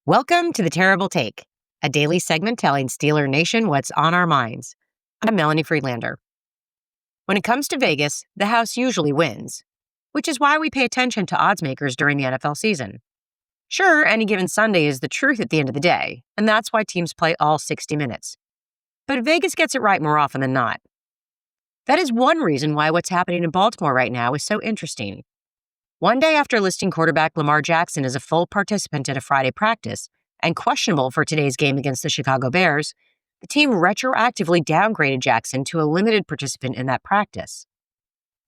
Welcome to The Terrible Take, a daily segment telling Steeler Nation what's on our minds. I'm Melanie Friedlander. When it comes to Vegas, the house usually wins, which is why we pay attention to odds makers during the NFL season. Sure, any given Sunday is the truth at the end of the day, and that's why teams play all 60 minutes. But Vegas gets it right more often than not. That is one reason why what's happening in Baltimore right now is so interesting. One day after listing quarterback Lamar Jackson as a full participant at a Friday practice and questionable for today's game against the Chicago Bears, the team retroactively downgraded Jackson to a limited participant in that practice.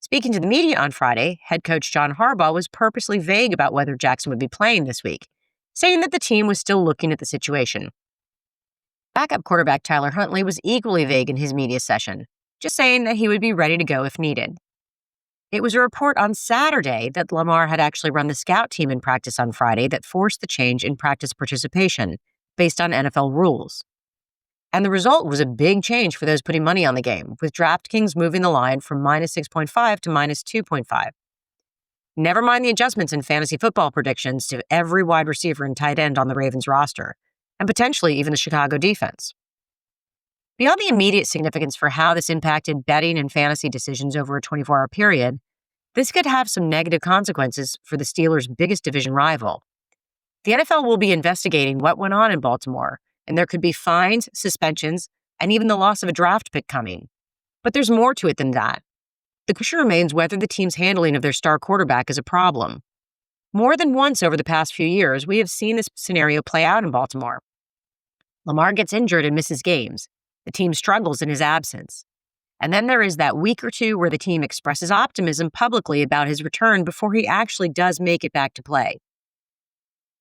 Speaking to the media on Friday, head coach John Harbaugh was purposely vague about whether Jackson would be playing this week, saying that the team was still looking at the situation. Backup quarterback Tyler Huntley was equally vague in his media session, just saying that he would be ready to go if needed. It was a report on Saturday that Lamar had actually run the scout team in practice on Friday that forced the change in practice participation based on NFL rules. And the result was a big change for those putting money on the game, with DraftKings moving the line from minus 6.5 to minus 2.5. Never mind the adjustments in fantasy football predictions to every wide receiver and tight end on the Ravens roster, and potentially even the Chicago defense. Beyond the immediate significance for how this impacted betting and fantasy decisions over a 24-hour period, this could have some negative consequences for the Steelers' biggest division rival. The NFL will be investigating what went on in Baltimore, and there could be fines, suspensions, and even the loss of a draft pick coming. But there's more to it than that. The question remains whether the team's handling of their star quarterback is a problem. More than once over the past few years, we have seen this scenario play out in Baltimore. Lamar gets injured and misses games. The team struggles in his absence. And then there is that week or two where the team expresses optimism publicly about his return before he actually does make it back to play.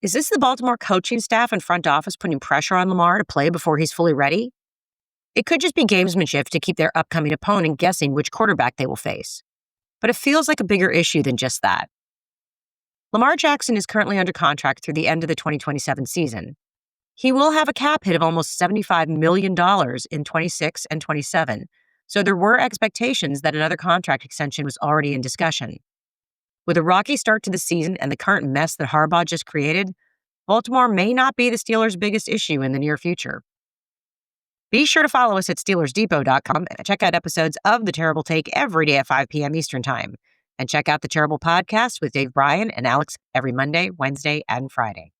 Is this the Baltimore coaching staff and front office putting pressure on Lamar to play before he's fully ready? It could just be gamesmanship to keep their upcoming opponent guessing which quarterback they will face. But it feels like a bigger issue than just that. Lamar Jackson is currently under contract through the end of the 2027 season. He will have a cap hit of almost $75 million in 26 and 27, so there were expectations that another contract extension was already in discussion. With a rocky start to the season and the current mess that Harbaugh just created, Baltimore may not be the Steelers' biggest issue in the near future. Be sure to follow us at SteelersDepot.com and check out episodes of The Terrible Take every day at 5 p.m. Eastern Time. And check out The Terrible Podcast with Dave Bryan and Alex every Monday, Wednesday, and Friday.